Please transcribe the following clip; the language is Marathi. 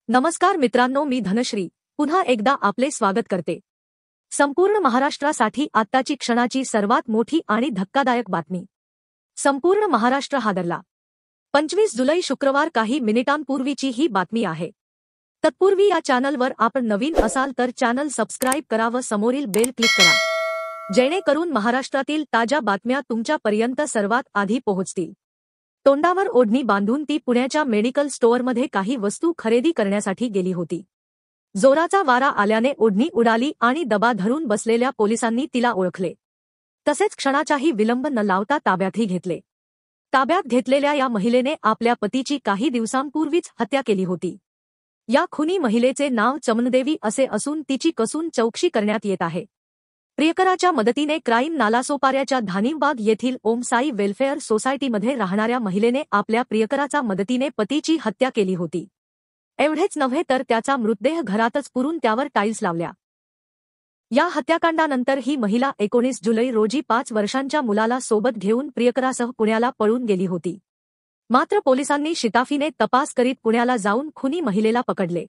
नमस्कार मित्रांनो, मी धनश्री पुन्हा एकदा आपले स्वागत करते। संपूर्ण महाराष्ट्रासाठी आत्ताची क्षणाची सर्वात मोठी आणि धक्कादायक बातमी। संपूर्ण महाराष्ट्र हादरला। 25 जुलै शुक्रवार काही मिनिटांपूर्वीची ही बातमी आहे। तत्पूर्वी या चॅनलवर आपण नवीन असाल तर चॅनल सबस्क्राइब करा व समोरील बेल क्लिक करा, जेणेकरून महाराष्ट्रातील ताज्या बातम्या तुमच्यापर्यंत सर्वात आधी पोहोचतील। तोंडावर ओढणी बांधून ती पुण्याच्या मेडिकल स्टोअरमध्ये काही वस्तू खरेदी करण्यासाठी गेली होती। जोराचा वारा आल्याने ओढणी उडाली आणि दबा धरून बसलेल्या पोलिसांनी तिला ओळखले। तसेच क्षणाचाही विलंब न लावता ताब्यातही घेतले। ताब्यात घेतलेल्या या महिलेने आपल्या पतीची काही दिवसांपूर्वीच हत्या केली होती। या खुनी महिलेचे नाव चमनदेवी असे असून तिची कसून चौकशी करण्यात येत आहे। प्रियकराच्या मदतीने क्राईम नालासोपाऱ्याच्या धानिमबाग येथील ओम साई वेलफेअर सोसायटीमध्ये राहणाऱ्या महिलेने आपल्या प्रियकराचा मदतीने पतीची हत्या केली होती। एवढेच नव्हे तर त्याचा मृतदेह घरातच पुरून त्यावर टाईल्स लावल्या। या हत्याकांडानंतर ही महिला 19 जुलै रोजी 5 वर्षांच्या मुलाला सोबत घेऊन प्रियकरासह पुण्याला पळून गेली होती। मात्र पोलिसांनी शिताफीने तपास करीत पुण्याला जाऊन खुनी महिलेला पकडले।